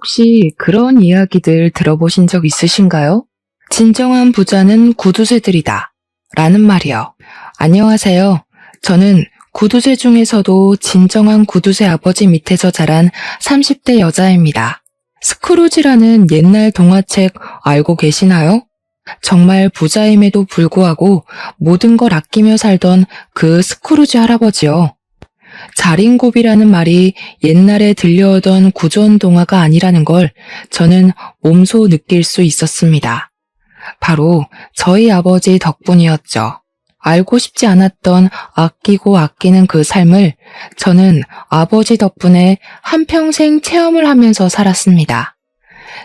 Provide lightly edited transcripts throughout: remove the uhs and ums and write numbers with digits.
혹시 그런 이야기들 들어보신 적 있으신가요? 진정한 부자는 구두쇠들이다. 라는 말이요. 안녕하세요. 저는 구두쇠 중에서도 진정한 구두쇠 아버지 밑에서 자란 30대 여자입니다. 스크루지라는 옛날 동화책 알고 계시나요? 정말 부자임에도 불구하고 모든 걸 아끼며 살던 그 스크루지 할아버지요. 자린고비라는 말이 옛날에 들려오던 구전 동화가 아니라는 걸 저는 몸소 느낄 수 있었습니다. 바로 저희 아버지 덕분이었죠. 알고 싶지 않았던 아끼고 아끼는 그 삶을 저는 아버지 덕분에 한평생 체험을 하면서 살았습니다.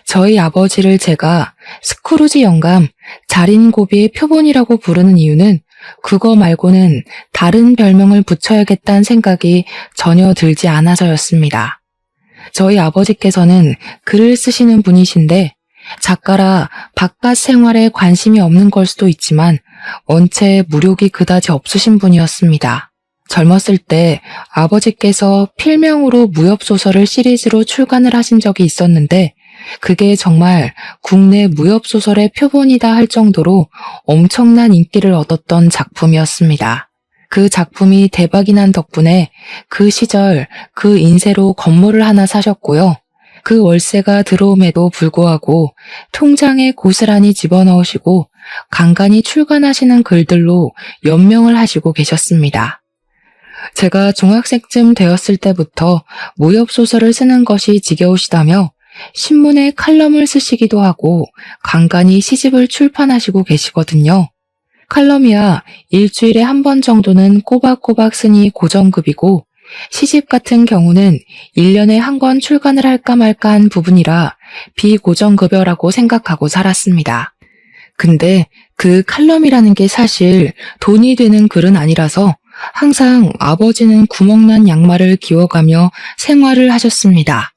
저희 아버지를 제가 스크루지 영감, 자린고비의 표본이라고 부르는 이유는 그거 말고는 다른 별명을 붙여야겠다는 생각이 전혀 들지 않아서였습니다. 저희 아버지께서는 글을 쓰시는 분이신데 작가라 바깥 생활에 관심이 없는 걸 수도 있지만 원체 무력이 그다지 없으신 분이었습니다. 젊었을 때 아버지께서 필명으로 무협소설을 시리즈로 출간을 하신 적이 있었는데 그게 정말 국내 무협소설의 표본이다 할 정도로 엄청난 인기를 얻었던 작품이었습니다. 그 작품이 대박이 난 덕분에 그 시절 그 인세로 건물을 하나 사셨고요. 그 월세가 들어옴에도 불구하고 통장에 고스란히 집어넣으시고 간간히 출간하시는 글들로 연명을 하시고 계셨습니다. 제가 중학생쯤 되었을 때부터 무협소설을 쓰는 것이 지겨우시다며 신문에 칼럼을 쓰시기도 하고 간간히 시집을 출판하시고 계시거든요. 칼럼이야 일주일에 한 번 정도는 꼬박꼬박 쓰니 고정급이고 시집 같은 경우는 1년에 한 권 출간을 할까 말까 한 부분이라 비고정급여라고 생각하고 살았습니다. 근데 그 칼럼이라는 게 사실 돈이 되는 글은 아니라서 항상 아버지는 구멍난 양말을 기워가며 생활을 하셨습니다.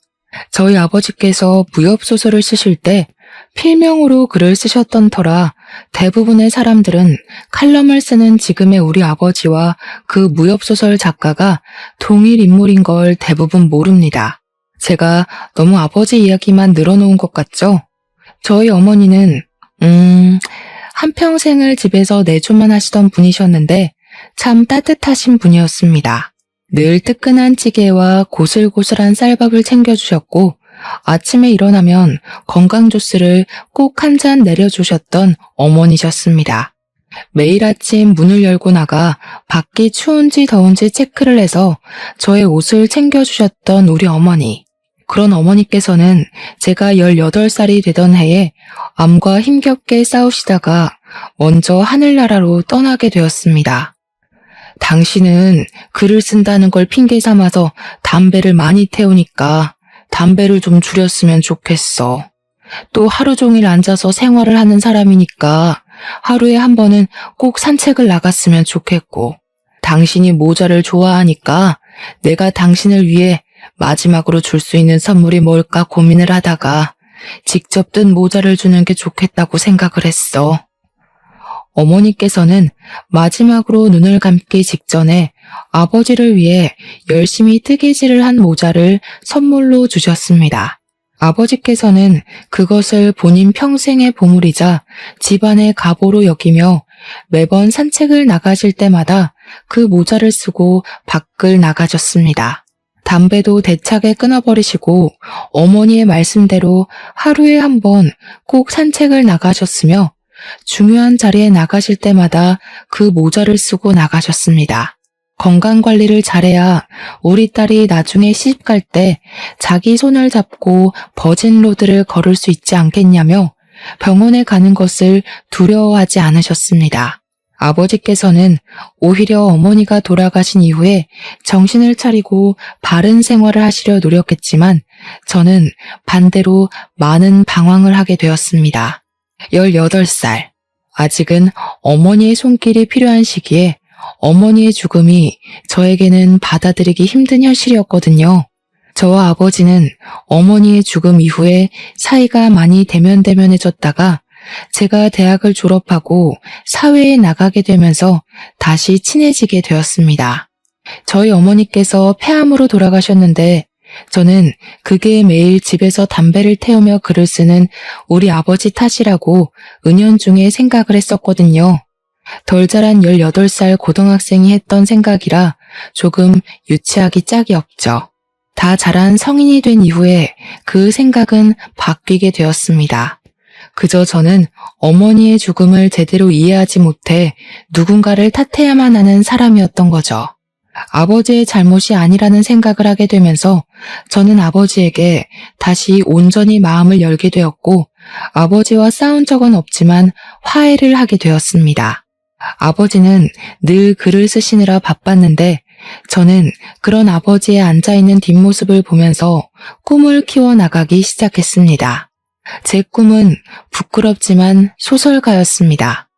저희 아버지께서 무협소설을 쓰실 때 필명으로 글을 쓰셨던 터라 대부분의 사람들은 칼럼을 쓰는 지금의 우리 아버지와 그 무협소설 작가가 동일 인물인 걸 대부분 모릅니다. 제가 너무 아버지 이야기만 늘어놓은 것 같죠? 저희 어머니는 한평생을 집에서 내조만 하시던 분이셨는데 참 따뜻하신 분이었습니다. 늘 뜨끈한 찌개와 고슬고슬한 쌀밥을 챙겨주셨고 아침에 일어나면 건강 주스를 꼭 한 잔 내려주셨던 어머니셨습니다. 매일 아침 문을 열고 나가 밖이 추운지 더운지 체크를 해서 저의 옷을 챙겨주셨던 우리 어머니. 그런 어머니께서는 제가 18살이 되던 해에 암과 힘겹게 싸우시다가 먼저 하늘나라로 떠나게 되었습니다. 당신은 글을 쓴다는 걸 핑계 삼아서 담배를 많이 태우니까 담배를 좀 줄였으면 좋겠어. 또 하루 종일 앉아서 생활을 하는 사람이니까 하루에 한 번은 꼭 산책을 나갔으면 좋겠고, 당신이 모자를 좋아하니까 내가 당신을 위해 마지막으로 줄 수 있는 선물이 뭘까 고민을 하다가 직접 뜬 모자를 주는 게 좋겠다고 생각을 했어. 어머니께서는 마지막으로 눈을 감기 직전에 아버지를 위해 열심히 뜨개질을 한 모자를 선물로 주셨습니다. 아버지께서는 그것을 본인 평생의 보물이자 집안의 가보로 여기며 매번 산책을 나가실 때마다 그 모자를 쓰고 밖을 나가셨습니다. 담배도 대차게 끊어버리시고 어머니의 말씀대로 하루에 한 번 꼭 산책을 나가셨으며 중요한 자리에 나가실 때마다 그 모자를 쓰고 나가셨습니다. 건강관리를 잘해야 우리 딸이 나중에 시집갈 때 자기 손을 잡고 버진로드를 걸을 수 있지 않겠냐며 병원에 가는 것을 두려워하지 않으셨습니다. 아버지께서는 오히려 어머니가 돌아가신 이후에 정신을 차리고 바른 생활을 하시려 노력했지만 저는 반대로 많은 방황을 하게 되었습니다. 18살. 아직은 어머니의 손길이 필요한 시기에 어머니의 죽음이 저에게는 받아들이기 힘든 현실이었거든요. 저와 아버지는 어머니의 죽음 이후에 사이가 많이 대면대면해졌다가 제가 대학을 졸업하고 사회에 나가게 되면서 다시 친해지게 되었습니다. 저희 어머니께서 폐암으로 돌아가셨는데 저는 그게 매일 집에서 담배를 태우며 글을 쓰는 우리 아버지 탓이라고 은연중에 생각을 했었거든요. 덜 자란 18살 고등학생이 했던 생각이라 조금 유치하기 짝이 없죠. 다 자란 성인이 된 이후에 그 생각은 바뀌게 되었습니다. 그저 저는 어머니의 죽음을 제대로 이해하지 못해 누군가를 탓해야만 하는 사람이었던 거죠. 아버지의 잘못이 아니라는 생각을 하게 되면서 저는 아버지에게 다시 온전히 마음을 열게 되었고 아버지와 싸운 적은 없지만 화해를 하게 되었습니다. 아버지는 늘 글을 쓰시느라 바빴는데 저는 그런 아버지의 앉아있는 뒷모습을 보면서 꿈을 키워나가기 시작했습니다. 제 꿈은 부끄럽지만 소설가였습니다.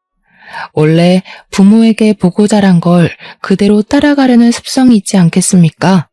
원래 부모에게 보고 자란 걸 그대로 따라가려는 습성이 있지 않겠습니까?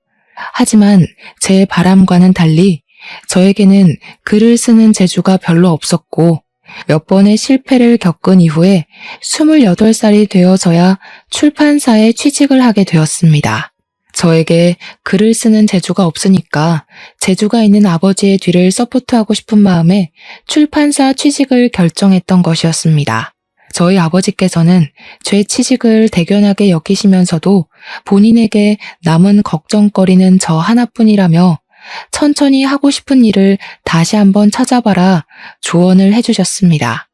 하지만 제 바람과는 달리 저에게는 글을 쓰는 재주가 별로 없었고 몇 번의 실패를 겪은 이후에 28살이 되어서야 출판사에 취직을 하게 되었습니다. 저에게 글을 쓰는 재주가 없으니까 재주가 있는 아버지의 뒤를 서포트하고 싶은 마음에 출판사 취직을 결정했던 것이었습니다. 저희 아버지께서는 제 취직을 대견하게 여기시면서도 본인에게 남은 걱정거리는 저 하나뿐이라며 천천히 하고 싶은 일을 다시 한번 찾아봐라 조언을 해주셨습니다.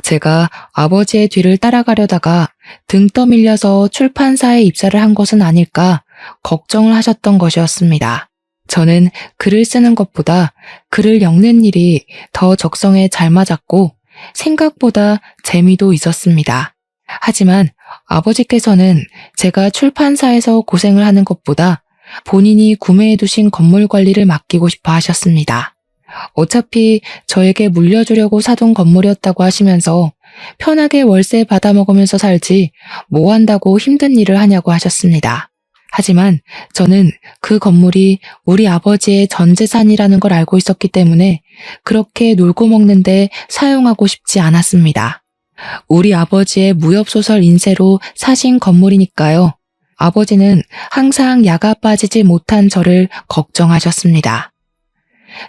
제가 아버지의 뒤를 따라가려다가 등 떠밀려서 출판사에 입사를 한 것은 아닐까 걱정을 하셨던 것이었습니다. 저는 글을 쓰는 것보다 글을 엮는 일이 더 적성에 잘 맞았고 생각보다 재미도 있었습니다. 하지만 아버지께서는 제가 출판사에서 고생을 하는 것보다 본인이 구매해 두신 건물 관리를 맡기고 싶어 하셨습니다. 어차피 저에게 물려주려고 사둔 건물이었다고 하시면서 편하게 월세 받아먹으면서 살지 뭐 한다고 힘든 일을 하냐고 하셨습니다. 하지만 저는 그 건물이 우리 아버지의 전 재산이라는 걸 알고 있었기 때문에 그렇게 놀고 먹는데 사용하고 싶지 않았습니다. 우리 아버지의 무협소설 인쇄로 사신 건물이니까요. 아버지는 항상 야가 빠지지 못한 저를 걱정하셨습니다.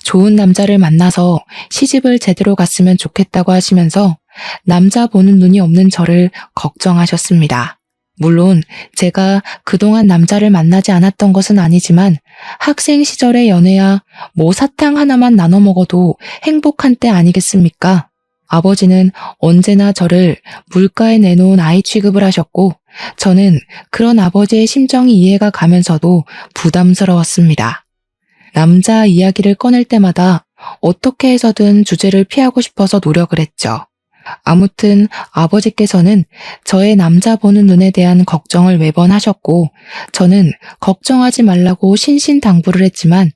좋은 남자를 만나서 시집을 제대로 갔으면 좋겠다고 하시면서 남자 보는 눈이 없는 저를 걱정하셨습니다. 물론 제가 그동안 남자를 만나지 않았던 것은 아니지만 학생 시절의 연애야 뭐 사탕 하나만 나눠 먹어도 행복한 때 아니겠습니까? 아버지는 언제나 저를 물가에 내놓은 아이 취급을 하셨고 저는 그런 아버지의 심정이 이해가 가면서도 부담스러웠습니다. 남자 이야기를 꺼낼 때마다 어떻게 해서든 주제를 피하고 싶어서 노력을 했죠. 아무튼 아버지께서는 저의 남자 보는 눈에 대한 걱정을 매번 하셨고 저는 걱정하지 말라고 신신당부를 했지만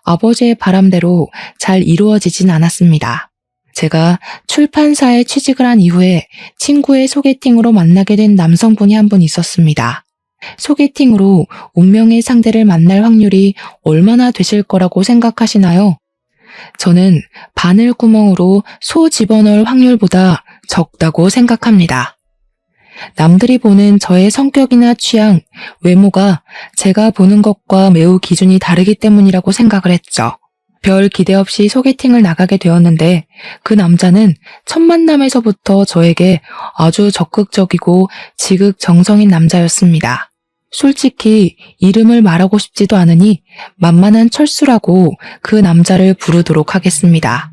아버지의 바람대로 잘 이루어지진 않았습니다. 제가 출판사에 취직을 한 이후에 친구의 소개팅으로 만나게 된 남성분이 한 분 있었습니다. 소개팅으로 운명의 상대를 만날 확률이 얼마나 되실 거라고 생각하시나요? 저는 바늘구멍으로 소 집어넣을 확률보다 적다고 생각합니다. 남들이 보는 저의 성격이나 취향, 외모가 제가 보는 것과 매우 기준이 다르기 때문이라고 생각을 했죠. 별 기대 없이 소개팅을 나가게 되었는데 그 남자는 첫 만남에서부터 저에게 아주 적극적이고 지극정성인 남자였습니다. 솔직히 이름을 말하고 싶지도 않으니 만만한 철수라고 그 남자를 부르도록 하겠습니다.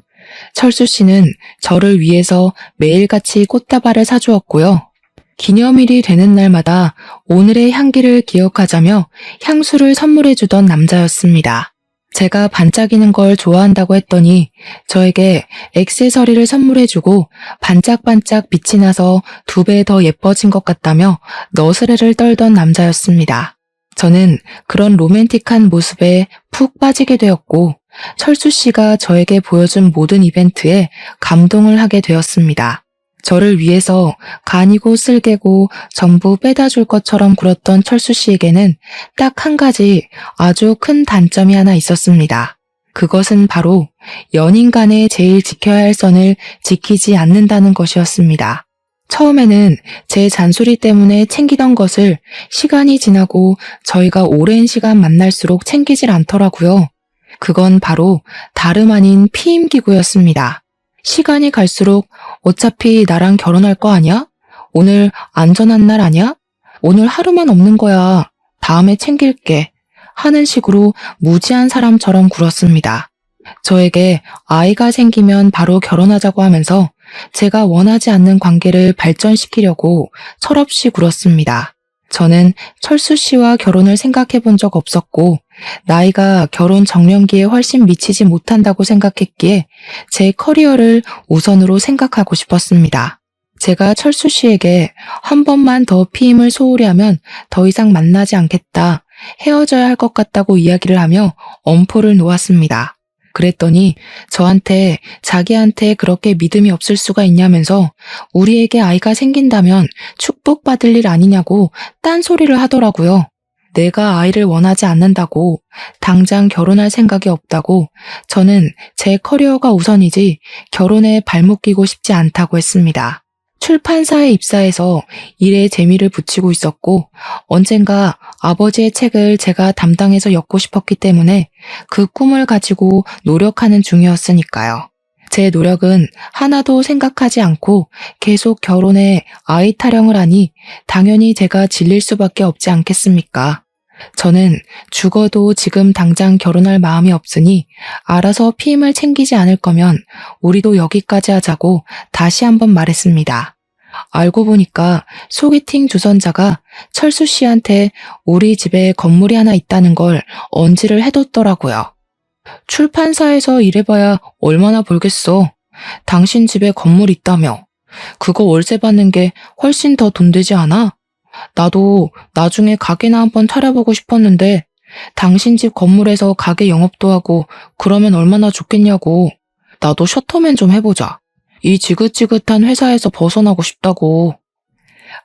철수 씨는 저를 위해서 매일같이 꽃다발을 사주었고요. 기념일이 되는 날마다 오늘의 향기를 기억하자며 향수를 선물해주던 남자였습니다. 제가 반짝이는 걸 좋아한다고 했더니 저에게 액세서리를 선물해주고 반짝반짝 빛이 나서 2배 더 예뻐진 것 같다며 너스레를 떨던 남자였습니다. 저는 그런 로맨틱한 모습에 푹 빠지게 되었고 철수 씨가 저에게 보여준 모든 이벤트에 감동을 하게 되었습니다. 저를 위해서 간이고 쓸개고 전부 빼다 줄 것처럼 굴었던 철수 씨에게는 딱 한 가지 아주 큰 단점이 하나 있었습니다. 그것은 바로 연인 간에 제일 지켜야 할 선을 지키지 않는다는 것이었습니다. 처음에는 제 잔소리 때문에 챙기던 것을 시간이 지나고 저희가 오랜 시간 만날수록 챙기질 않더라고요. 그건 바로 다름 아닌 피임기구였습니다. 시간이 갈수록 어차피 나랑 결혼할 거 아니야? 오늘 안전한 날 아니야? 오늘 하루만 없는 거야. 다음에 챙길게. 하는 식으로 무지한 사람처럼 굴었습니다. 저에게 아이가 생기면 바로 결혼하자고 하면서 제가 원하지 않는 관계를 발전시키려고 철없이 굴었습니다. 저는 철수 씨와 결혼을 생각해 본 적 없었고 나이가 결혼 정년기에 훨씬 미치지 못한다고 생각했기에 제 커리어를 우선으로 생각하고 싶었습니다. 제가 철수 씨에게 한 번만 더 피임을 소홀히 하면 더 이상 만나지 않겠다, 헤어져야 할 것 같다고 이야기를 하며 엄포를 놓았습니다. 그랬더니 저한테 자기한테 그렇게 믿음이 없을 수가 있냐면서 우리에게 아이가 생긴다면 축복받을 일 아니냐고 딴소리를 하더라고요. 내가 아이를 원하지 않는다고, 당장 결혼할 생각이 없다고, 저는 제 커리어가 우선이지 결혼에 발목 끼고 싶지 않다고 했습니다. 출판사에 입사해서 일에 재미를 붙이고 있었고 언젠가 아버지의 책을 제가 담당해서 엮고 싶었기 때문에 그 꿈을 가지고 노력하는 중이었으니까요. 제 노력은 하나도 생각하지 않고 계속 결혼에 아이 타령을 하니 당연히 제가 질릴 수밖에 없지 않겠습니까? 저는 죽어도 지금 당장 결혼할 마음이 없으니 알아서 피임을 챙기지 않을 거면 우리도 여기까지 하자고 다시 한번 말했습니다. 알고 보니까 소개팅 주선자가 철수 씨한테 우리 집에 건물이 하나 있다는 걸 언지를 해뒀더라고요. 출판사에서 일해봐야 얼마나 벌겠어. 당신 집에 건물 있다며. 그거 월세 받는 게 훨씬 더 돈 되지 않아? 나도 나중에 가게나 한번 차려보고 싶었는데 당신 집 건물에서 가게 영업도 하고 그러면 얼마나 좋겠냐고. 나도 셔터맨 좀 해보자. 이 지긋지긋한 회사에서 벗어나고 싶다고.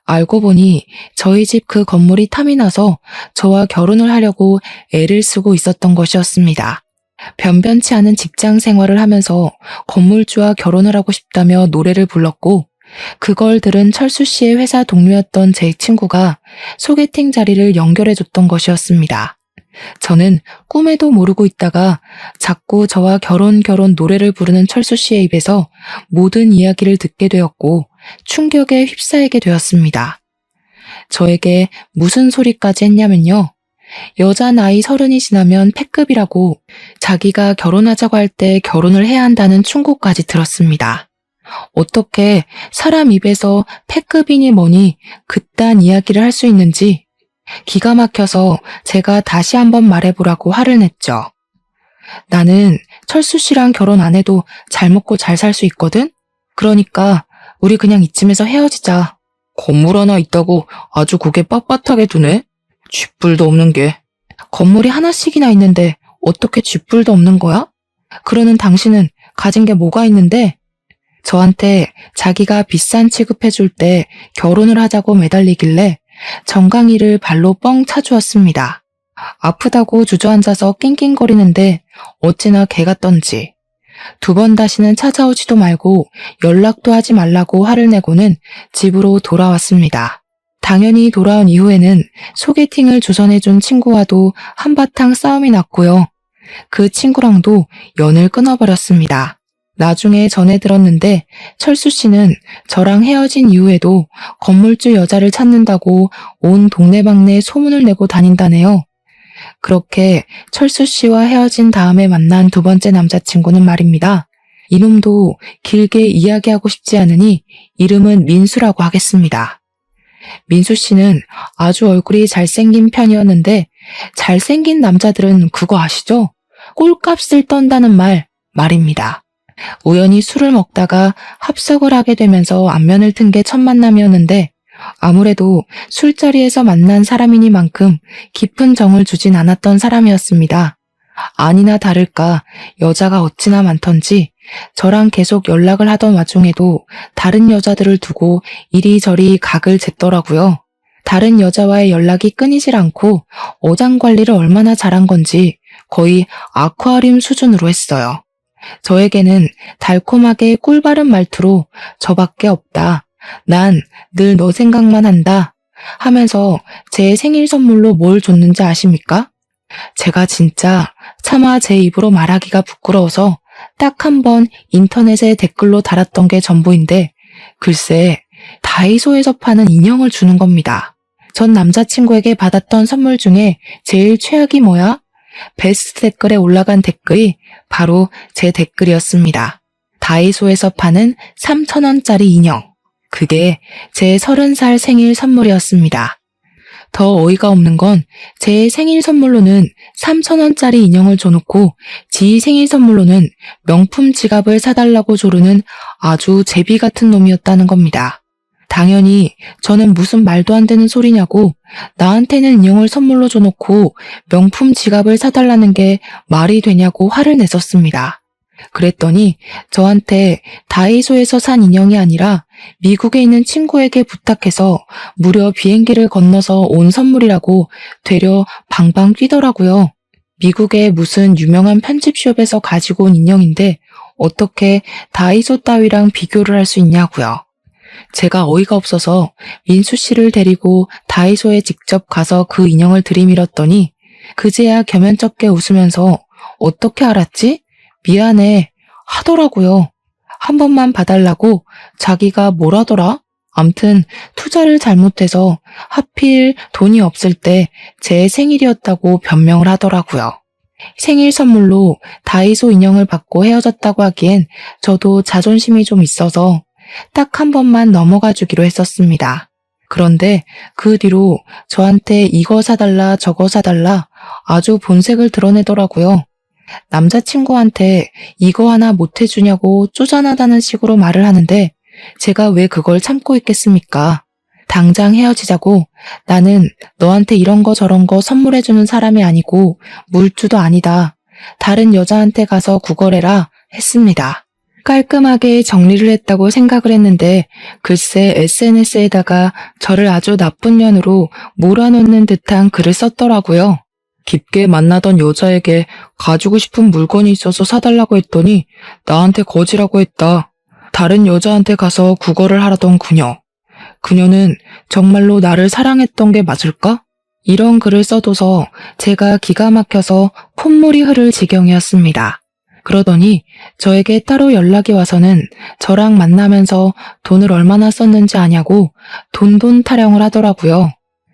알고 보니 저희 집 그 건물이 탐이 나서 저와 결혼을 하려고 애를 쓰고 있었던 것이었습니다. 변변치 않은 직장 생활을 하면서 건물주와 결혼을 하고 싶다며 노래를 불렀고 그걸 들은 철수 씨의 회사 동료였던 제 친구가 소개팅 자리를 연결해줬던 것이었습니다. 저는 꿈에도 모르고 있다가 자꾸 저와 결혼 노래를 부르는 철수 씨의 입에서 모든 이야기를 듣게 되었고 충격에 휩싸이게 되었습니다. 저에게 무슨 소리까지 했냐면요. 여자 나이 30이 지나면 패급이라고 자기가 결혼하자고 할 때 결혼을 해야 한다는 충고까지 들었습니다. 어떻게 사람 입에서 패급이니 뭐니 그딴 이야기를 할 수 있는지 기가 막혀서 제가 다시 한번 말해보라고 화를 냈죠. 나는 철수 씨랑 결혼 안 해도 잘 먹고 잘 살 수 있거든? 그러니까 우리 그냥 이쯤에서 헤어지자. 건물 하나 있다고 아주 고개 빳빳하게 두네? 쥐뿔도 없는 게. 건물이 하나씩이나 있는데 어떻게 쥐뿔도 없는 거야? 그러는 당신은 가진 게 뭐가 있는데? 저한테 자기가 비싼 취급해줄 때 결혼을 하자고 매달리길래 정강이를 발로 뻥 차주었습니다. 아프다고 주저앉아서 낑낑거리는데 어찌나 개 같던지. 2번 다시는 찾아오지도 말고 연락도 하지 말라고 화를 내고는 집으로 돌아왔습니다. 당연히 돌아온 이후에는 소개팅을 주선해준 친구와도 한바탕 싸움이 났고요. 그 친구랑도 연을 끊어버렸습니다. 나중에 전해 들었는데 철수 씨는 저랑 헤어진 이후에도 건물주 여자를 찾는다고 온 동네방네 소문을 내고 다닌다네요. 그렇게 철수 씨와 헤어진 다음에 만난 2번째 남자친구는 말입니다. 이놈도 길게 이야기하고 싶지 않으니 이름은 민수라고 하겠습니다. 민수 씨는 아주 얼굴이 잘생긴 편이었는데 잘생긴 남자들은 그거 아시죠? 꼴값을 떤다는 말입니다. 우연히 술을 먹다가 합석을 하게 되면서 안면을 튼 게 첫 만남이었는데 아무래도 술자리에서 만난 사람이니만큼 깊은 정을 주진 않았던 사람이었습니다. 아니나 다를까 여자가 어찌나 많던지 저랑 계속 연락을 하던 와중에도 다른 여자들을 두고 이리저리 각을 쟀더라고요. 다른 여자와의 연락이 끊이질 않고 어장관리를 얼마나 잘한 건지 거의 아쿠아리움 수준으로 했어요. 저에게는 달콤하게 꿀바른 말투로 저밖에 없다. 난 늘 너 생각만 한다 하면서 제 생일 선물로 뭘 줬는지 아십니까? 제가 진짜 차마 제 입으로 말하기가 부끄러워서 딱 한 번 인터넷에 댓글로 달았던 게 전부인데 글쎄 다이소에서 파는 인형을 주는 겁니다. 전 남자친구에게 받았던 선물 중에 제일 최악이 뭐야? 베스트 댓글에 올라간 댓글이 바로 제 댓글이었습니다. 다이소에서 파는 3,000원짜리 인형. 그게 제 30살 생일 선물이었습니다. 더 어이가 없는 건 제 생일 선물로는 3,000원짜리 인형을 줘놓고 지 생일 선물로는 명품 지갑을 사달라고 조르는 아주 제비 같은 놈이었다는 겁니다. 당연히 저는 무슨 말도 안 되는 소리냐고 나한테는 인형을 선물로 줘놓고 명품 지갑을 사달라는 게 말이 되냐고 화를 냈었습니다. 그랬더니 저한테 다이소에서 산 인형이 아니라 미국에 있는 친구에게 부탁해서 무려 비행기를 건너서 온 선물이라고 되려 방방 뛰더라고요. 미국의 무슨 유명한 편집숍에서 가지고 온 인형인데 어떻게 다이소 따위랑 비교를 할 수 있냐고요. 제가 어이가 없어서 민수 씨를 데리고 다이소에 직접 가서 그 인형을 들이밀었더니 그제야 겸연쩍게 웃으면서 어떻게 알았지? 미안해 하더라고요. 한 번만 봐달라고 자기가 뭐라더라? 암튼 투자를 잘못해서 하필 돈이 없을 때 제 생일이었다고 변명을 하더라고요. 생일 선물로 다이소 인형을 받고 헤어졌다고 하기엔 저도 자존심이 좀 있어서 딱 한 번만 넘어가 주기로 했었습니다. 그런데 그 뒤로 저한테 이거 사달라 저거 사달라 아주 본색을 드러내더라고요. 남자친구한테 이거 하나 못 해주냐고 쪼잔하다는 식으로 말을 하는데 제가 왜 그걸 참고 있겠습니까? 당장 헤어지자고 나는 너한테 이런 거 저런 거 선물해주는 사람이 아니고 물주도 아니다. 다른 여자한테 가서 구걸해라 했습니다. 깔끔하게 정리를 했다고 생각을 했는데 글쎄 SNS에다가 저를 아주 나쁜 년으로 몰아넣는 듯한 글을 썼더라고요. 깊게 만나던 여자에게 가지고 싶은 물건이 있어서 사달라고 했더니 나한테 거지라고 했다. 다른 여자한테 가서 구걸을 하라던 그녀. 그녀는 정말로 나를 사랑했던 게 맞을까? 이런 글을 써둬서 제가 기가 막혀서 콧물이 흐를 지경이었습니다. 그러더니 저에게 따로 연락이 와서는 저랑 만나면서 돈을 얼마나 썼는지 아냐고 돈돈 타령을 하더라고요.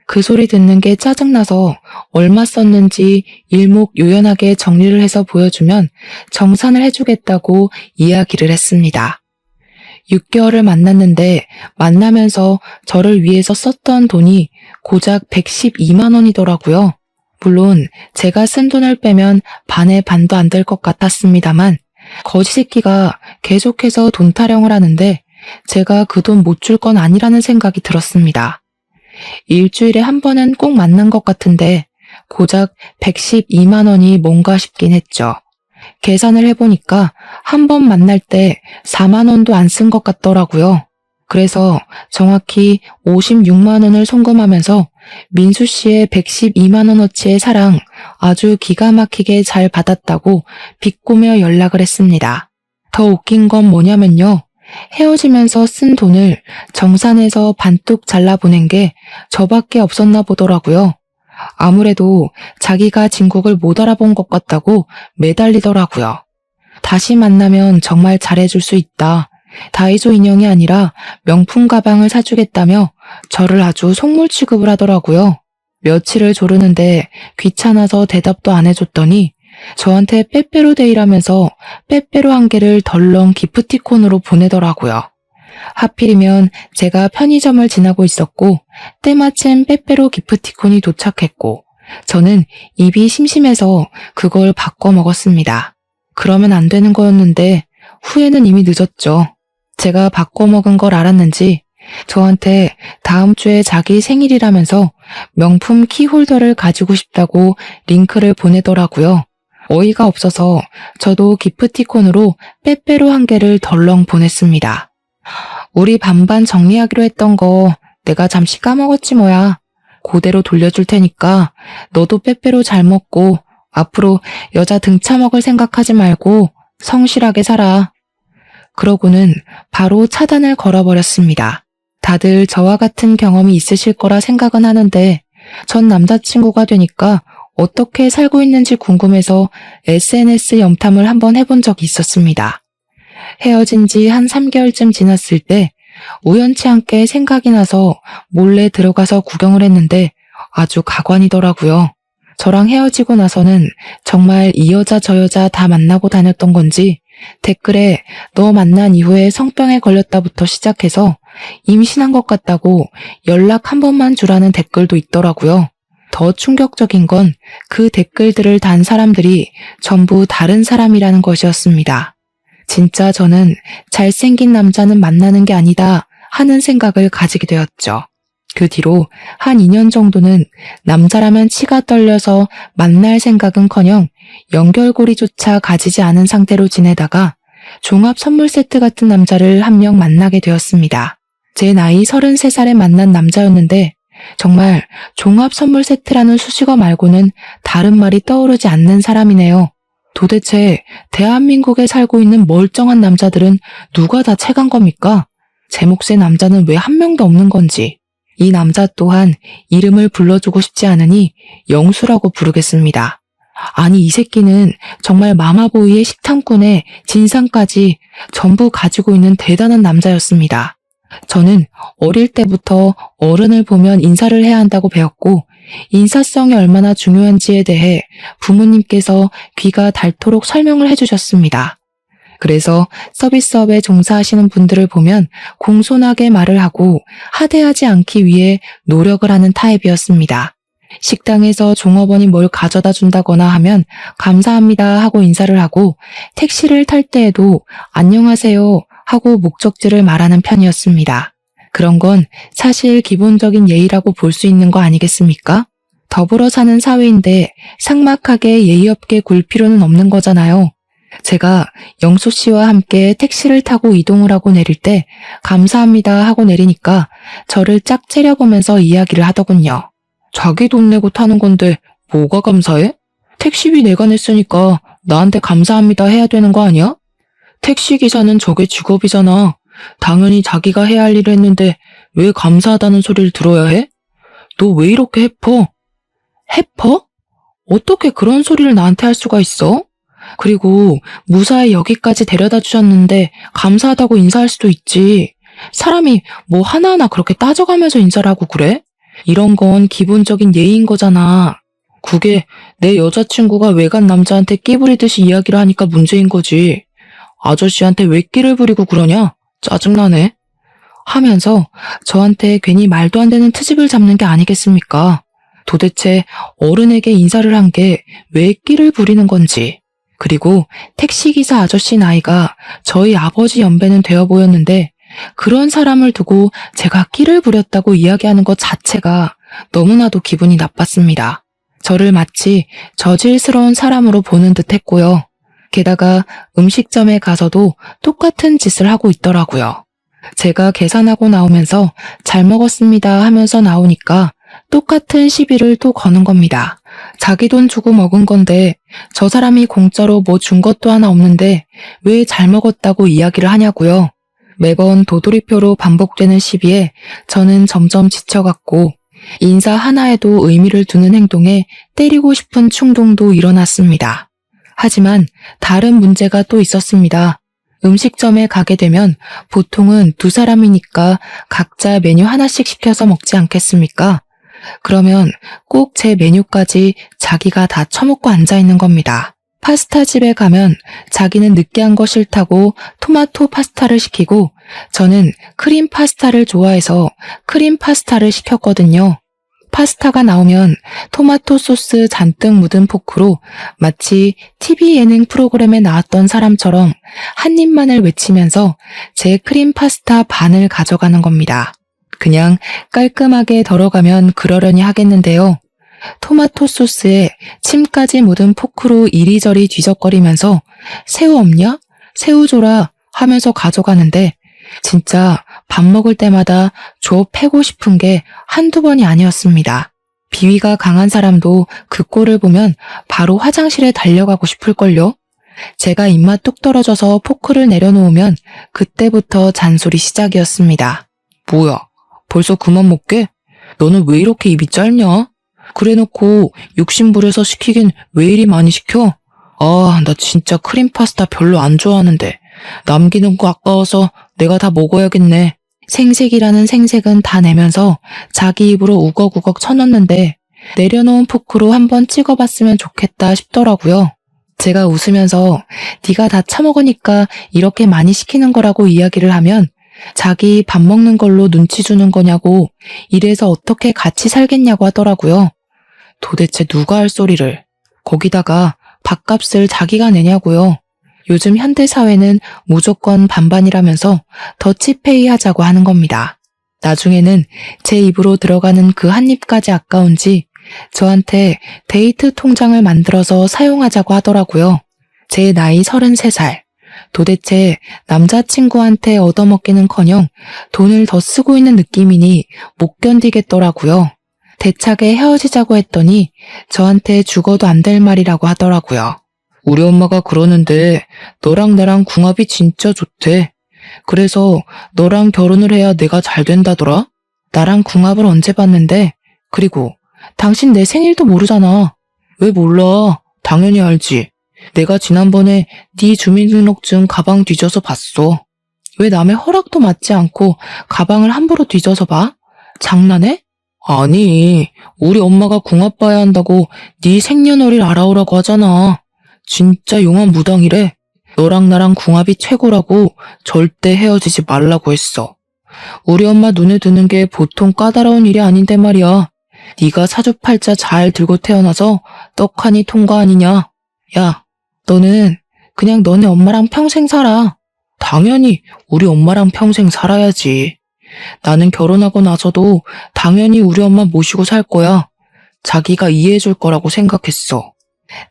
그 소리 듣는 게 짜증나서 얼마 썼는지 일목요연하게 정리를 해서 보여주면 정산을 해주겠다고 이야기를 했습니다. 6개월을 만났는데 만나면서 저를 위해서 썼던 돈이 고작 112만 원이더라고요. 물론 제가 쓴 돈을 빼면 반의 반도 안 될 것 같았습니다만 거지 새끼가 계속해서 돈 타령을 하는데 제가 그 돈 못 줄 건 아니라는 생각이 들었습니다. 일주일에 한 번은 꼭 만난 것 같은데 고작 112만 원이 뭔가 싶긴 했죠. 계산을 해보니까 한 번 만날 때 4만 원도 안 쓴 것 같더라고요. 그래서 정확히 56만 원을 송금하면서 민수 씨의 112만 원어치의 사랑 아주 기가 막히게 잘 받았다고 비꼬며 연락을 했습니다. 더 웃긴 건 뭐냐면요. 헤어지면서 쓴 돈을 정산해서 반뚝 잘라보낸 게 저밖에 없었나 보더라고요. 아무래도 자기가 진국을 못 알아본 것 같다고 매달리더라고요. 다시 만나면 정말 잘해줄 수 있다. 다이소 인형이 아니라 명품 가방을 사주겠다며 저를 아주 속물 취급을 하더라고요. 며칠을 조르는데 귀찮아서 대답도 안 해줬더니 저한테 빼빼로데이라면서 빼빼로 한 개를 덜렁 기프티콘으로 보내더라고요. 하필이면 제가 편의점을 지나고 있었고 때마침 빼빼로 기프티콘이 도착했고 저는 입이 심심해서 그걸 바꿔 먹었습니다. 그러면 안 되는 거였는데 후에는 이미 늦었죠. 제가 바꿔 먹은 걸 알았는지 저한테 다음 주에 자기 생일이라면서 명품 키홀더를 가지고 싶다고 링크를 보내더라고요. 어이가 없어서 저도 기프티콘으로 빼빼로 한 개를 덜렁 보냈습니다. 우리 반반 정리하기로 했던 거 내가 잠시 까먹었지 뭐야. 그대로 돌려줄 테니까 너도 빼빼로 잘 먹고 앞으로 여자 등차 먹을 생각하지 말고 성실하게 살아. 그러고는 바로 차단을 걸어버렸습니다. 다들 저와 같은 경험이 있으실 거라 생각은 하는데 전 남자친구가 되니까 어떻게 살고 있는지 궁금해서 SNS 염탐을 한번 해본 적이 있었습니다. 헤어진 지 한 3개월쯤 지났을 때 우연치 않게 생각이 나서 몰래 들어가서 구경을 했는데 아주 가관이더라고요. 저랑 헤어지고 나서는 정말 이 여자 저 여자 다 만나고 다녔던 건지 댓글에 너 만난 이후에 성병에 걸렸다부터 시작해서 임신한 것 같다고 연락 한 번만 주라는 댓글도 있더라고요. 더 충격적인 건 그 댓글들을 단 사람들이 전부 다른 사람이라는 것이었습니다. 진짜 저는 잘생긴 남자는 만나는 게 아니다 하는 생각을 가지게 되었죠. 그 뒤로 한 2년 정도는 남자라면 치가 떨려서 만날 생각은커녕 연결고리조차 가지지 않은 상태로 지내다가 종합 선물 세트 같은 남자를 한 명 만나게 되었습니다. 제 나이 33살에 만난 남자였는데 정말 종합 선물 세트라는 수식어 말고는 다른 말이 떠오르지 않는 사람이네요. 도대체 대한민국에 살고 있는 멀쩡한 남자들은 누가 다 채간 겁니까? 제 몫의 남자는 왜 한 명도 없는 건지. 이 남자 또한 이름을 불러주고 싶지 않으니 영수라고 부르겠습니다. 아니 이 새끼는 정말 마마보이의 식탐꾼의 진상까지 전부 가지고 있는 대단한 남자였습니다. 저는 어릴 때부터 어른을 보면 인사를 해야 한다고 배웠고 인사성이 얼마나 중요한지에 대해 부모님께서 귀가 닳도록 설명을 해주셨습니다. 그래서 서비스업에 종사하시는 분들을 보면 공손하게 말을 하고 하대하지 않기 위해 노력을 하는 타입이었습니다. 식당에서 종업원이 뭘 가져다 준다거나 하면 감사합니다 하고 인사를 하고 택시를 탈 때에도 안녕하세요 하고 목적지를 말하는 편이었습니다. 그런 건 사실 기본적인 예의라고 볼 수 있는 거 아니겠습니까? 더불어 사는 사회인데 삭막하게 예의 없게 굴 필요는 없는 거잖아요. 제가 영수 씨와 함께 택시를 타고 이동을 하고 내릴 때 감사합니다 하고 내리니까 저를 짝 째려보면서 이야기를 하더군요. 자기 돈 내고 타는 건데 뭐가 감사해? 택시비 내가 냈으니까 나한테 감사합니다 해야 되는 거 아니야? 택시기사는 저게 직업이잖아. 당연히 자기가 해야 할 일을 했는데 왜 감사하다는 소리를 들어야 해? 너 왜 이렇게 해퍼? 해퍼? 어떻게 그런 소리를 나한테 할 수가 있어? 그리고 무사히 여기까지 데려다 주셨는데 감사하다고 인사할 수도 있지. 사람이 뭐 하나하나 그렇게 따져가면서 인사를 하고 그래? 이런 건 기본적인 예의인 거잖아. 그게 내 여자친구가 외간 남자한테 끼 부리듯이 이야기를 하니까 문제인 거지. 아저씨한테 왜 끼를 부리고 그러냐? 짜증나네. 하면서 저한테 괜히 말도 안 되는 트집을 잡는 게 아니겠습니까? 도대체 어른에게 인사를 한 게 왜 끼를 부리는 건지. 그리고 택시기사 아저씨 나이가 저희 아버지 연배는 되어 보였는데 그런 사람을 두고 제가 끼를 부렸다고 이야기하는 것 자체가 너무나도 기분이 나빴습니다. 저를 마치 저질스러운 사람으로 보는 듯 했고요. 게다가 음식점에 가서도 똑같은 짓을 하고 있더라고요. 제가 계산하고 나오면서 잘 먹었습니다 하면서 나오니까 똑같은 시비를 또 거는 겁니다. 자기 돈 주고 먹은 건데 저 사람이 공짜로 뭐 준 것도 하나 없는데 왜 잘 먹었다고 이야기를 하냐고요. 매번 도돌이표로 반복되는 시비에 저는 점점 지쳐갔고 인사 하나에도 의미를 두는 행동에 때리고 싶은 충동도 일어났습니다. 하지만 다른 문제가 또 있었습니다. 음식점에 가게 되면 보통은 두 사람이니까 각자 메뉴 하나씩 시켜서 먹지 않겠습니까? 그러면 꼭 제 메뉴까지 자기가 다 처먹고 앉아있는 겁니다. 파스타집에 가면 자기는 느끼한 거 싫다고 토마토 파스타를 시키고 저는 크림 파스타를 좋아해서 크림 파스타를 시켰거든요. 파스타가 나오면 토마토 소스 잔뜩 묻은 포크로 마치 TV 예능 프로그램에 나왔던 사람처럼 한 입만을 외치면서 제 크림 파스타 반을 가져가는 겁니다. 그냥 깔끔하게 덜어가면 그러려니 하겠는데요. 토마토 소스에 침까지 묻은 포크로 이리저리 뒤적거리면서 새우 없냐? 새우 줘라 하면서 가져가는데 진짜 밥 먹을 때마다 줘 패고 싶은 게 한두 번이 아니었습니다. 비위가 강한 사람도 그 꼴을 보면 바로 화장실에 달려가고 싶을걸요? 제가 입맛 뚝 떨어져서 포크를 내려놓으면 그때부터 잔소리 시작이었습니다. 뭐야, 벌써 그만 먹게? 너는 왜 이렇게 입이 짧냐? 그래놓고 욕심부려서 시키긴 왜 이리 많이 시켜? 아, 나 진짜 크림 파스타 별로 안 좋아하는데 남기는 거 아까워서 내가 다 먹어야겠네. 생색이라는 생색은 다 내면서 자기 입으로 우걱우걱 쳐넣는데 내려놓은 포크로 한번 찍어봤으면 좋겠다 싶더라고요. 제가 웃으면서 네가 다 처먹으니까 이렇게 많이 시키는 거라고 이야기를 하면 자기 밥 먹는 걸로 눈치 주는 거냐고 이래서 어떻게 같이 살겠냐고 하더라고요. 도대체 누가 할 소리를. 거기다가 밥값을 자기가 내냐고요. 요즘 현대사회는 무조건 반반이라면서 더치페이 하자고 하는 겁니다. 나중에는 제 입으로 들어가는 그 한 입까지 아까운지 저한테 데이트 통장을 만들어서 사용하자고 하더라고요. 제 나이 33살. 도대체 남자친구한테 얻어먹기는커녕 돈을 더 쓰고 있는 느낌이니 못 견디겠더라고요. 대차게 헤어지자고 했더니 저한테 죽어도 안 될 말이라고 하더라고요. 우리 엄마가 그러는데 너랑 나랑 궁합이 진짜 좋대. 그래서 너랑 결혼을 해야 내가 잘 된다더라? 나랑 궁합을 언제 봤는데? 그리고 당신 내 생일도 모르잖아. 왜 몰라? 당연히 알지. 내가 지난번에 네 주민등록증 가방 뒤져서 봤어. 왜 남의 허락도 받지 않고 가방을 함부로 뒤져서 봐? 장난해? 아니, 우리 엄마가 궁합 봐야 한다고 네 생년월일 알아오라고 하잖아. 진짜 용한 무당이래. 너랑 나랑 궁합이 최고라고 절대 헤어지지 말라고 했어. 우리 엄마 눈에 드는 게 보통 까다로운 일이 아닌데 말이야. 네가 사주팔자 잘 들고 태어나서 떡하니 통과 아니냐. 야, 너는 그냥 너네 엄마랑 평생 살아. 당연히 우리 엄마랑 평생 살아야지. 나는 결혼하고 나서도 당연히 우리 엄마 모시고 살 거야. 자기가 이해해줄 거라고 생각했어.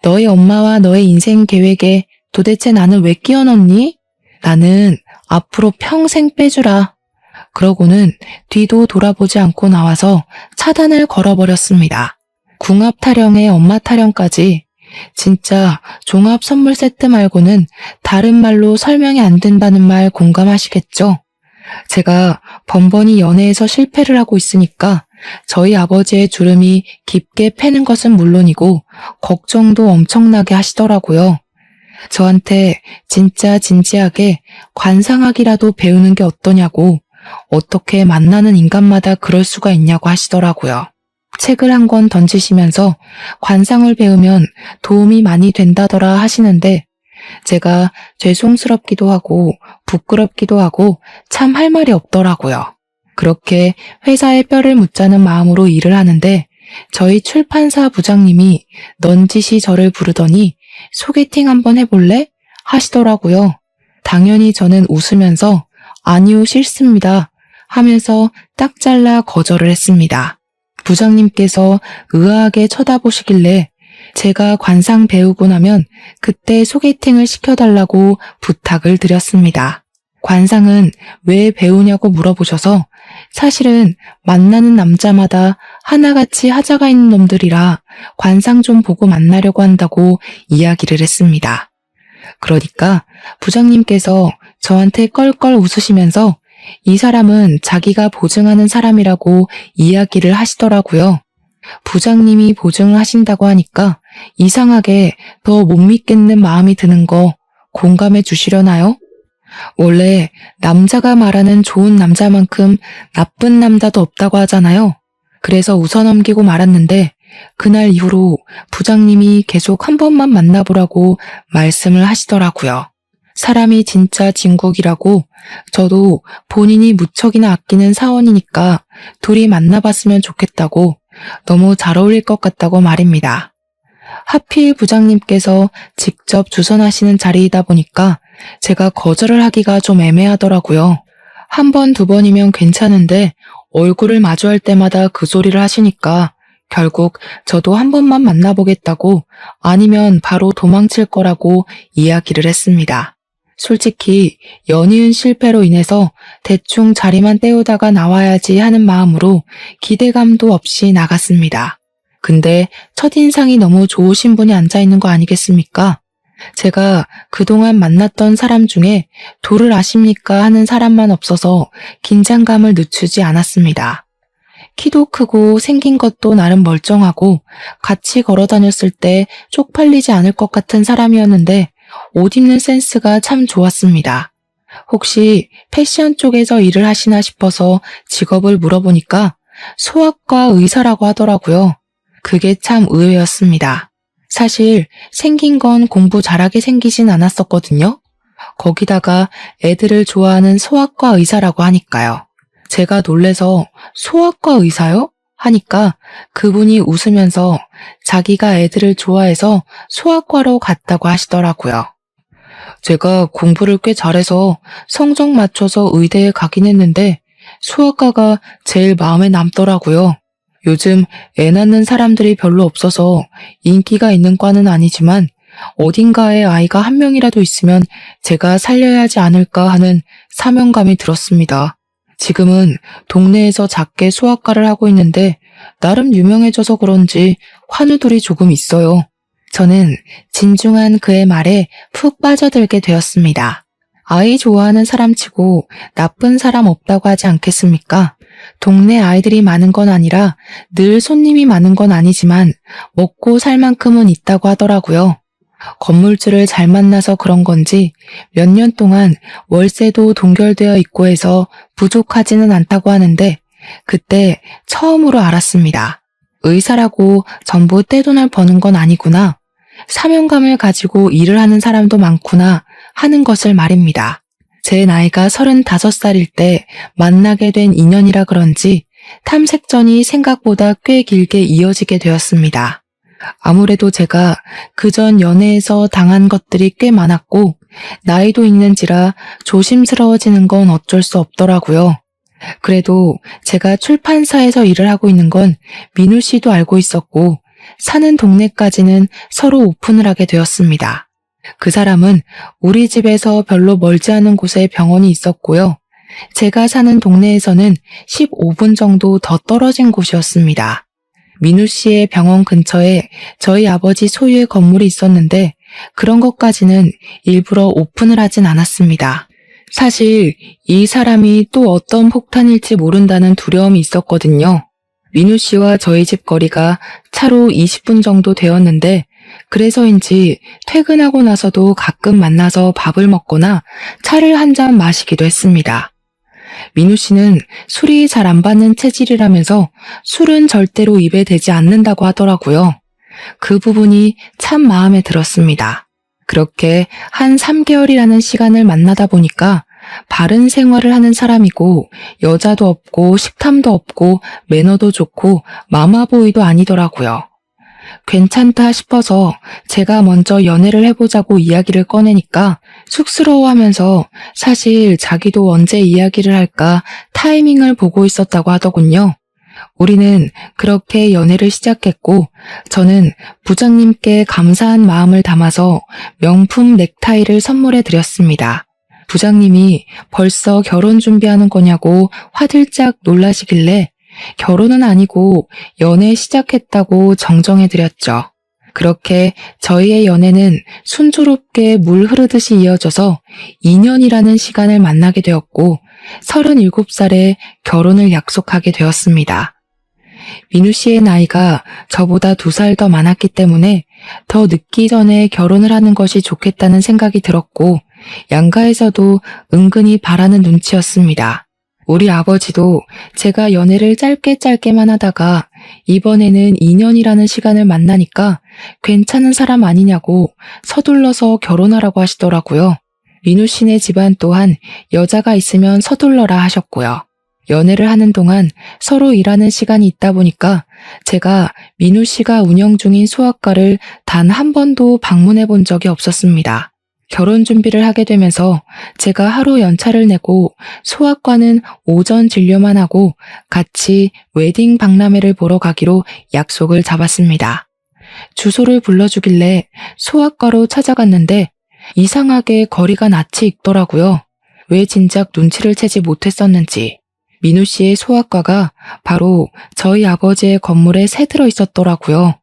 너희 엄마와 너의 인생 계획에 도대체 나는 왜 끼워 넣니? 나는 앞으로 평생 빼주라. 그러고는 뒤도 돌아보지 않고 나와서 차단을 걸어버렸습니다. 궁합 타령에 엄마 타령까지. 진짜 종합 선물 세트 말고는 다른 말로 설명이 안 된다는 말 공감하시겠죠? 제가 번번이 연애에서 실패를 하고 있으니까 저희 아버지의 주름이 깊게 패는 것은 물론이고 걱정도 엄청나게 하시더라고요. 저한테 진짜 진지하게 관상학이라도 배우는 게 어떠냐고, 어떻게 만나는 인간마다 그럴 수가 있냐고 하시더라고요. 책을 한 권 던지시면서 관상을 배우면 도움이 많이 된다더라 하시는데 제가 죄송스럽기도 하고 부끄럽기도 하고 참 할 말이 없더라고요. 그렇게 회사에 뼈를 묻자는 마음으로 일을 하는데 저희 출판사 부장님이 넌지시 저를 부르더니 소개팅 한번 해볼래? 하시더라고요. 당연히 저는 웃으면서 아니요 싫습니다 하면서 딱 잘라 거절을 했습니다. 부장님께서 의아하게 쳐다보시길래 제가 관상 배우고 나면 그때 소개팅을 시켜달라고 부탁을 드렸습니다. 관상은 왜 배우냐고 물어보셔서 사실은 만나는 남자마다 하나같이 하자가 있는 놈들이라 관상 좀 보고 만나려고 한다고 이야기를 했습니다. 그러니까 부장님께서 저한테 껄껄 웃으시면서 이 사람은 자기가 보증하는 사람이라고 이야기를 하시더라고요. 부장님이 보증을 하신다고 하니까 이상하게 더 못 믿겠는 마음이 드는 거 공감해 주시려나요? 원래 남자가 말하는 좋은 남자만큼 나쁜 남자도 없다고 하잖아요. 그래서 웃어넘기고 말았는데 그날 이후로 부장님이 계속 한 번만 만나보라고 말씀을 하시더라고요. 사람이 진짜 진국이라고 저도 본인이 무척이나 아끼는 사원이니까 둘이 만나봤으면 좋겠다고 너무 잘 어울릴 것 같다고 말입니다. 하필 부장님께서 직접 주선하시는 자리이다 보니까 제가 거절을 하기가 좀 애매하더라고요. 한 번, 두 번이면 괜찮은데 얼굴을 마주할 때마다 그 소리를 하시니까 결국 저도 한 번만 만나보겠다고 아니면 바로 도망칠 거라고 이야기를 했습니다. 솔직히 연이은 실패로 인해서 대충 자리만 때우다가 나와야지 하는 마음으로 기대감도 없이 나갔습니다. 근데 첫인상이 너무 좋으신 분이 앉아있는 거 아니겠습니까? 제가 그동안 만났던 사람 중에 도를 아십니까 하는 사람만 없어서 긴장감을 늦추지 않았습니다. 키도 크고 생긴 것도 나름 멀쩡하고 같이 걸어 다녔을 때 쪽팔리지 않을 것 같은 사람이었는데 옷 입는 센스가 참 좋았습니다. 혹시 패션 쪽에서 일을 하시나 싶어서 직업을 물어보니까 소아과 의사라고 하더라고요. 그게 참 의외였습니다. 사실 생긴 건 공부 잘하게 생기진 않았었거든요. 거기다가 애들을 좋아하는 소아과 의사라고 하니까요. 제가 놀래서 소아과 의사요? 하니까 그분이 웃으면서 자기가 애들을 좋아해서 소아과로 갔다고 하시더라고요. 제가 공부를 꽤 잘해서 성적 맞춰서 의대에 가긴 했는데 소아과가 제일 마음에 남더라고요. 요즘 애 낳는 사람들이 별로 없어서 인기가 있는 과는 아니지만 어딘가에 아이가 한 명이라도 있으면 제가 살려야 하지 않을까 하는 사명감이 들었습니다. 지금은 동네에서 작게 소아과를 하고 있는데 나름 유명해져서 그런지 환우들이 조금 있어요. 저는 진중한 그의 말에 푹 빠져들게 되었습니다. 아이 좋아하는 사람치고 나쁜 사람 없다고 하지 않겠습니까? 동네 아이들이 많은 건 아니라 늘 손님이 많은 건 아니지만 먹고 살 만큼은 있다고 하더라고요. 건물주를 잘 만나서 그런 건지 몇 년 동안 월세도 동결되어 있고 해서 부족하지는 않다고 하는데 그때 처음으로 알았습니다. 의사라고 전부 떼돈을 버는 건 아니구나. 사명감을 가지고 일을 하는 사람도 많구나 하는 것을 말입니다. 제 나이가 35살일 때 만나게 된 인연이라 그런지 탐색전이 생각보다 꽤 길게 이어지게 되었습니다. 아무래도 제가 그전 연애에서 당한 것들이 꽤 많았고 나이도 있는지라 조심스러워지는 건 어쩔 수 없더라고요. 그래도 제가 출판사에서 일을 하고 있는 건 민우 씨도 알고 있었고 사는 동네까지는 서로 오픈을 하게 되었습니다. 그 사람은 우리 집에서 별로 멀지 않은 곳에 병원이 있었고요. 제가 사는 동네에서는 15분 정도 더 떨어진 곳이었습니다. 민우 씨의 병원 근처에 저희 아버지 소유의 건물이 있었는데 그런 것까지는 일부러 오픈을 하진 않았습니다. 사실 이 사람이 또 어떤 폭탄일지 모른다는 두려움이 있었거든요. 민우 씨와 저희 집 거리가 차로 20분 정도 되었는데 그래서인지 퇴근하고 나서도 가끔 만나서 밥을 먹거나 차를 한 잔 마시기도 했습니다. 민우 씨는 술이 잘 안 받는 체질이라면서 술은 절대로 입에 대지 않는다고 하더라고요. 그 부분이 참 마음에 들었습니다. 그렇게 한 3개월이라는 시간을 만나다 보니까 바른 생활을 하는 사람이고 여자도 없고 식탐도 없고 매너도 좋고 마마보이도 아니더라고요. 괜찮다 싶어서 제가 먼저 연애를 해보자고 이야기를 꺼내니까 쑥스러워하면서 사실 자기도 언제 이야기를 할까 타이밍을 보고 있었다고 하더군요. 우리는 그렇게 연애를 시작했고 저는 부장님께 감사한 마음을 담아서 명품 넥타이를 선물해 드렸습니다. 부장님이 벌써 결혼 준비하는 거냐고 화들짝 놀라시길래 결혼은 아니고 연애 시작했다고 정정해 드렸죠. 그렇게 저희의 연애는 순조롭게 물 흐르듯이 이어져서 2년이라는 시간을 만나게 되었고 37살에 결혼을 약속하게 되었습니다. 민우 씨의 나이가 저보다 2살 더 많았기 때문에 더 늦기 전에 결혼을 하는 것이 좋겠다는 생각이 들었고 양가에서도 은근히 바라는 눈치였습니다. 우리 아버지도 제가 연애를 짧게만 하다가 이번에는 2년이라는 시간을 만나니까 괜찮은 사람 아니냐고 서둘러서 결혼하라고 하시더라고요. 민우 씨네 집안 또한 여자가 있으면 서둘러라 하셨고요. 연애를 하는 동안 서로 일하는 시간이 있다 보니까 제가 민우 씨가 운영 중인 소아과를 단 한 번도 방문해 본 적이 없었습니다. 결혼 준비를 하게 되면서 제가 하루 연차를 내고 소아과는 오전 진료만 하고 같이 웨딩 박람회를 보러 가기로 약속을 잡았습니다. 주소를 불러주길래 소아과로 찾아갔는데 이상하게 거리가 낯이 익더라고요. 왜 진작 눈치를 채지 못했었는지. 민우 씨의 소아과가 바로 저희 아버지의 건물에 새 들어 있었더라고요.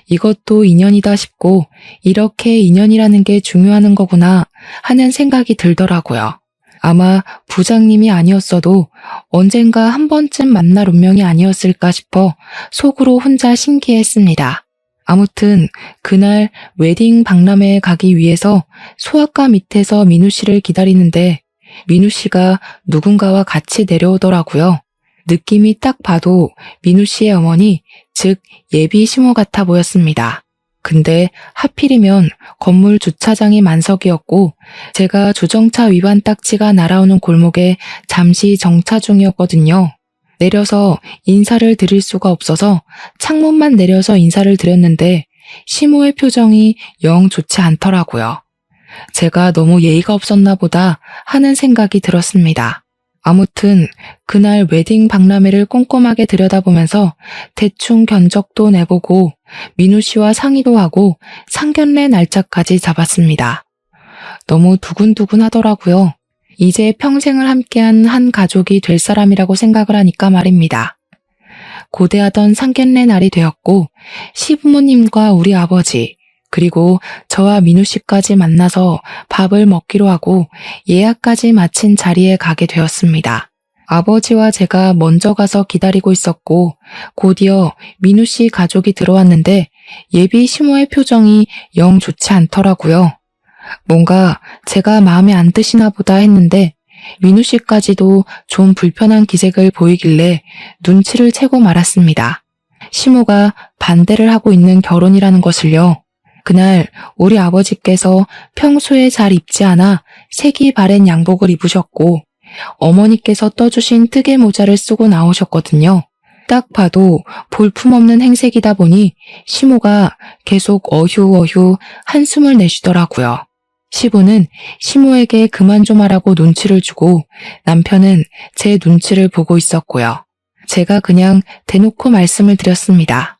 이것도 인연이다 싶고 이렇게 인연이라는 게 중요한 거구나 하는 생각이 들더라고요. 아마 부장님이 아니었어도 언젠가 한 번쯤 만날 운명이 아니었을까 싶어 속으로 혼자 신기했습니다. 아무튼 그날 웨딩 박람회에 가기 위해서 소아과 밑에서 민우 씨를 기다리는데 민우 씨가 누군가와 같이 내려오더라고요. 느낌이 딱 봐도 민우 씨의 어머니, 즉 예비 시모 같아 보였습니다. 근데 하필이면 건물 주차장이 만석이었고 제가 주정차 위반 딱지가 날아오는 골목에 잠시 정차 중이었거든요. 내려서 인사를 드릴 수가 없어서 창문만 내려서 인사를 드렸는데 시모의 표정이 영 좋지 않더라고요. 제가 너무 예의가 없었나 보다 하는 생각이 들었습니다. 아무튼 그날 웨딩 박람회를 꼼꼼하게 들여다보면서 대충 견적도 내보고 민우 씨와 상의도 하고 상견례 날짜까지 잡았습니다. 너무 두근두근 하더라고요. 이제 평생을 함께한 한 가족이 될 사람이라고 생각을 하니까 말입니다. 고대하던 상견례 날이 되었고 시부모님과 우리 아버지 그리고 저와 민우 씨까지 만나서 밥을 먹기로 하고 예약까지 마친 자리에 가게 되었습니다. 아버지와 제가 먼저 가서 기다리고 있었고 곧이어 민우 씨 가족이 들어왔는데 예비 시모의 표정이 영 좋지 않더라고요. 뭔가 제가 마음에 안 드시나 보다 했는데 민우 씨까지도 좀 불편한 기색을 보이길래 눈치를 채고 말았습니다. 시모가 반대를 하고 있는 결혼이라는 것을요. 그날 우리 아버지께서 평소에 잘 입지 않아 색이 바랜 양복을 입으셨고 어머니께서 떠주신 뜨개 모자를 쓰고 나오셨거든요. 딱 봐도 볼품없는 행색이다 보니 시모가 계속 어휴어휴 한숨을 내쉬더라고요. 시부는 시모에게 그만 좀 하라고 눈치를 주고 남편은 제 눈치를 보고 있었고요. 제가 그냥 대놓고 말씀을 드렸습니다.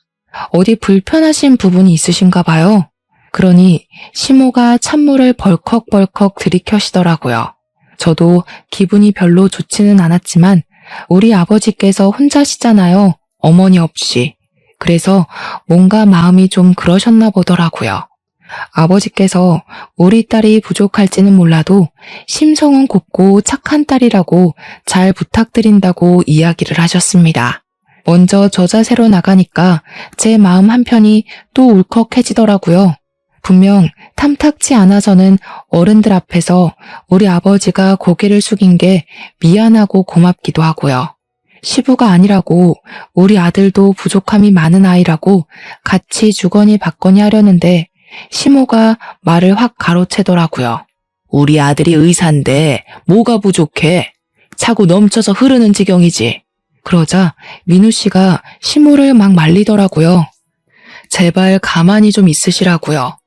어디 불편하신 부분이 있으신가 봐요. 그러니 시모가 찬물을 벌컥벌컥 들이켜시더라고요. 저도 기분이 별로 좋지는 않았지만 우리 아버지께서 혼자시잖아요. 어머니 없이. 그래서 뭔가 마음이 좀 그러셨나 보더라고요. 아버지께서 우리 딸이 부족할지는 몰라도 심성은 곱고 착한 딸이라고 잘 부탁드린다고 이야기를 하셨습니다. 먼저 저 자세로 나가니까 제 마음 한편이 또 울컥해지더라고요. 분명 탐탁치 않아서는 어른들 앞에서 우리 아버지가 고개를 숙인 게 미안하고 고맙기도 하고요. 시부가 아니라고 우리 아들도 부족함이 많은 아이라고 같이 주거니 받거니 하려는데 시모가 말을 확 가로채더라고요. 우리 아들이 의사인데 뭐가 부족해? 차고 넘쳐서 흐르는 지경이지. 그러자 민우 씨가 시모를 막 말리더라고요. 제발 가만히 좀 있으시라고요.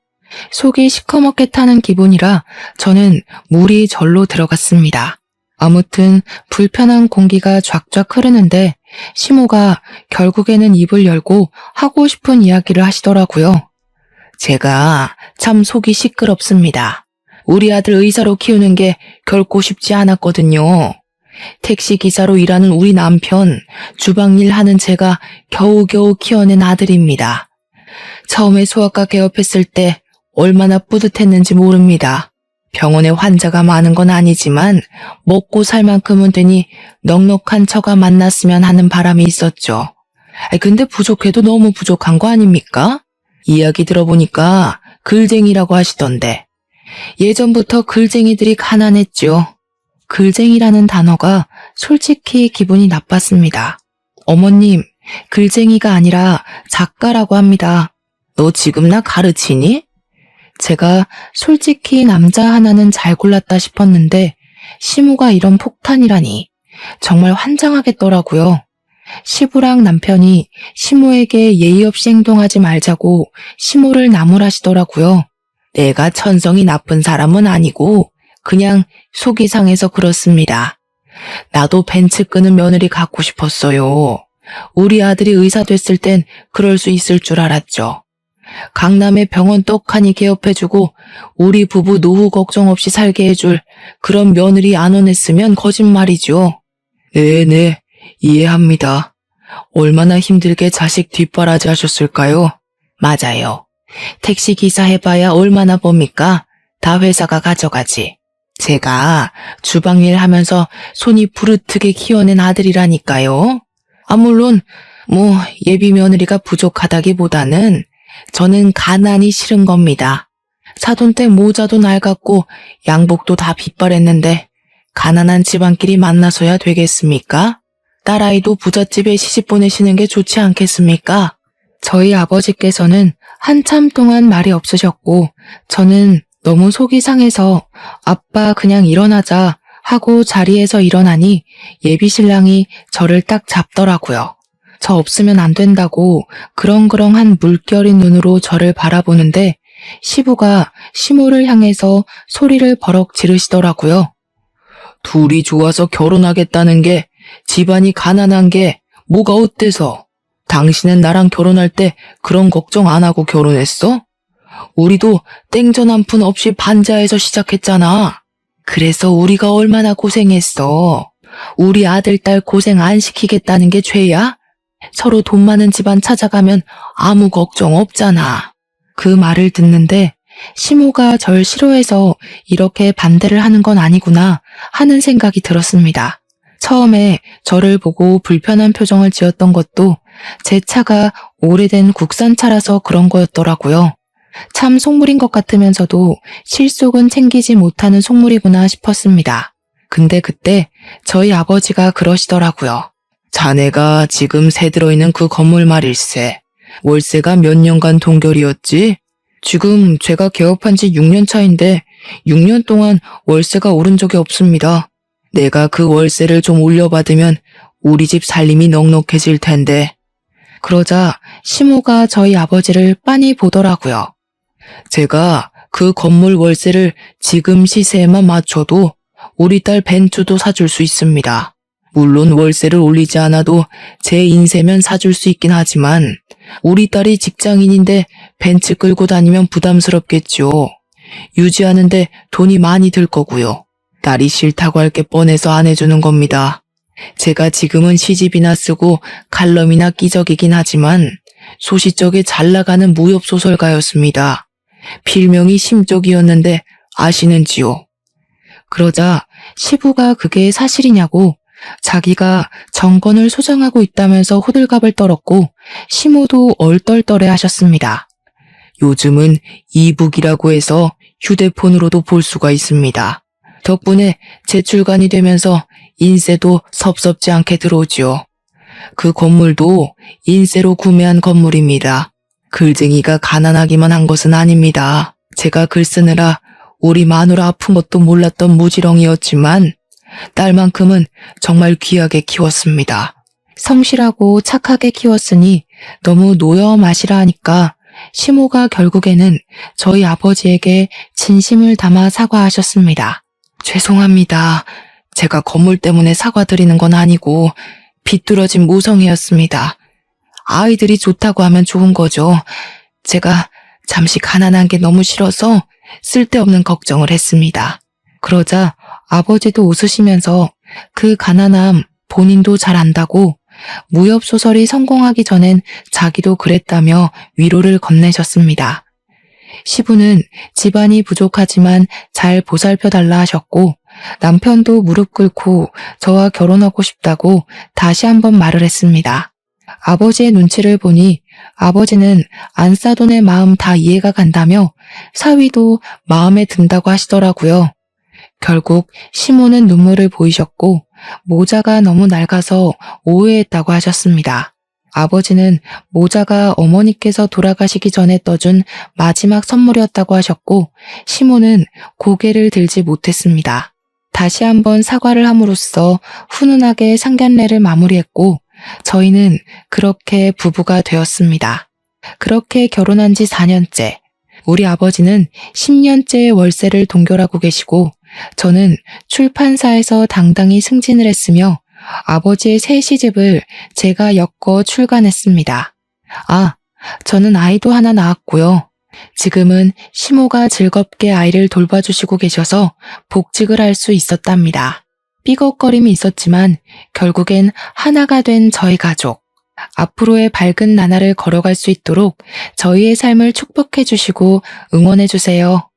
속이 시커멓게 타는 기분이라 저는 물이 절로 들어갔습니다. 아무튼 불편한 공기가 쫙쫙 흐르는데 시모가 결국에는 입을 열고 하고 싶은 이야기를 하시더라고요. 제가 참 속이 시끄럽습니다. 우리 아들 의사로 키우는 게 결코 쉽지 않았거든요. 택시기사로 일하는 우리 남편, 주방일 하는 제가 겨우겨우 키워낸 아들입니다. 처음에 소아과 개업했을 때 얼마나 뿌듯했는지 모릅니다. 병원에 환자가 많은 건 아니지만 먹고 살 만큼은 되니 넉넉한 처가 만났으면 하는 바람이 있었죠. 근데 부족해도 너무 부족한 거 아닙니까? 이야기 들어보니까 글쟁이라고 하시던데 예전부터 글쟁이들이 가난했죠. 글쟁이라는 단어가 솔직히 기분이 나빴습니다. 어머님, 글쟁이가 아니라 작가라고 합니다. 너 지금 나 가르치니? 제가 솔직히 남자 하나는 잘 골랐다 싶었는데 시모가 이런 폭탄이라니 정말 환장하겠더라고요. 시부랑 남편이 시모에게 예의 없이 행동하지 말자고 시모를 나무라시더라고요. 내가 천성이 나쁜 사람은 아니고 그냥 속이 상해서 그렇습니다. 나도 벤츠 끄는 며느리 갖고 싶었어요. 우리 아들이 의사 됐을 땐 그럴 수 있을 줄 알았죠. 강남에 병원 떡하니 개업해주고 우리 부부 노후 걱정 없이 살게 해줄 그런 며느리 안 원했으면 거짓말이죠. 네네, 이해합니다. 얼마나 힘들게 자식 뒷바라지 하셨을까요? 맞아요. 택시기사 해봐야 얼마나 법니까? 다 회사가 가져가지. 제가 주방일 하면서 손이 부르트게 키워낸 아들이라니까요. 물론 예비 며느리가 부족하다기보다는 저는 가난이 싫은 겁니다. 사돈댁 모자도 낡았고 양복도 다 빗발했는데 가난한 집안끼리 만나서야 되겠습니까? 딸아이도 부잣집에 시집 보내시는 게 좋지 않겠습니까? 저희 아버지께서는 한참 동안 말이 없으셨고 저는 너무 속이 상해서 아빠 그냥 일어나자 하고 자리에서 일어나니 예비 신랑이 저를 딱 잡더라고요. 저 없으면 안 된다고 그렁그렁한 물결인 눈으로 저를 바라보는데 시부가 시모를 향해서 소리를 버럭 지르시더라고요. 둘이 좋아서 결혼하겠다는 게 집안이 가난한 게 뭐가 어때서? 당신은 나랑 결혼할 때 그런 걱정 안 하고 결혼했어? 우리도 땡전 한 푼 없이 반자에서 시작했잖아. 그래서 우리가 얼마나 고생했어. 우리 아들, 딸 고생 안 시키겠다는 게 죄야? 서로 돈 많은 집안 찾아가면 아무 걱정 없잖아. 그 말을 듣는데 시모가 절 싫어해서 이렇게 반대를 하는 건 아니구나 하는 생각이 들었습니다. 처음에 저를 보고 불편한 표정을 지었던 것도 제 차가 오래된 국산차라서 그런 거였더라고요. 참 속물인 것 같으면서도 실속은 챙기지 못하는 속물이구나 싶었습니다. 근데 그때 저희 아버지가 그러시더라고요. 자네가 지금 새 들어있는 그 건물 말일세. 월세가 몇 년간 동결이었지? 지금 제가 개업한 지 6년 차인데 6년 동안 월세가 오른 적이 없습니다. 내가 그 월세를 좀 올려받으면 우리 집 살림이 넉넉해질 텐데. 그러자 시모가 저희 아버지를 빤히 보더라고요. 제가 그 건물 월세를 지금 시세에만 맞춰도 우리 딸 벤츠도 사줄 수 있습니다. 물론 월세를 올리지 않아도 제 인세면 사줄 수 있긴 하지만 우리 딸이 직장인인데 벤츠 끌고 다니면 부담스럽겠죠. 유지하는데 돈이 많이 들 거고요. 딸이 싫다고 할 게 뻔해서 안 해주는 겁니다. 제가 지금은 시집이나 쓰고 칼럼이나 끼적이긴 하지만 소시적에 잘 나가는 무협소설가였습니다. 필명이 심적이었는데 아시는지요? 그러자 시부가 그게 사실이냐고 자기가 정권을 소장하고 있다면서 호들갑을 떨었고 시모도 얼떨떨해 하셨습니다. 요즘은 이북이라고 해서 휴대폰으로도 볼 수가 있습니다. 덕분에 재출간이 되면서 인세도 섭섭지 않게 들어오지요. 그 건물도 인세로 구매한 건물입니다. 글쟁이가 가난하기만 한 것은 아닙니다. 제가 글 쓰느라 우리 마누라 아픈 것도 몰랐던 무지렁이였지만 딸만큼은 정말 귀하게 키웠습니다. 성실하고 착하게 키웠으니 너무 노여 마시라 하니까 시모가 결국에는 저희 아버지에게 진심을 담아 사과하셨습니다. 죄송합니다. 제가 건물 때문에 사과드리는 건 아니고 비뚤어진 모성이었습니다. 아이들이 좋다고 하면 좋은 거죠. 제가 잠시 가난한 게 너무 싫어서 쓸데없는 걱정을 했습니다. 그러자 아버지도 웃으시면서 그 가난함 본인도 잘 안다고 무협소설이 성공하기 전엔 자기도 그랬다며 위로를 건네셨습니다. 시부는 집안이 부족하지만 잘 보살펴달라 하셨고 남편도 무릎 꿇고 저와 결혼하고 싶다고 다시 한번 말을 했습니다. 아버지의 눈치를 보니 아버지는 안싸돈의 마음 다 이해가 간다며 사위도 마음에 든다고 하시더라고요. 결국 시모는 눈물을 보이셨고 모자가 너무 낡아서 오해했다고 하셨습니다. 아버지는 모자가 어머니께서 돌아가시기 전에 떠준 마지막 선물이었다고 하셨고 시모는 고개를 들지 못했습니다. 다시 한번 사과를 함으로써 훈훈하게 상견례를 마무리했고 저희는 그렇게 부부가 되었습니다. 그렇게 결혼한 지 4년째, 우리 아버지는 10년째 월세를 동결하고 계시고 저는 출판사에서 당당히 승진을 했으며 아버지의 새 시집을 제가 엮어 출간했습니다. 저는 아이도 하나 낳았고요. 지금은 시모가 즐겁게 아이를 돌봐주시고 계셔서 복직을 할 수 있었답니다. 삐걱거림이 있었지만 결국엔 하나가 된 저희 가족. 앞으로의 밝은 나날을 걸어갈 수 있도록 저희의 삶을 축복해 주시고 응원해 주세요.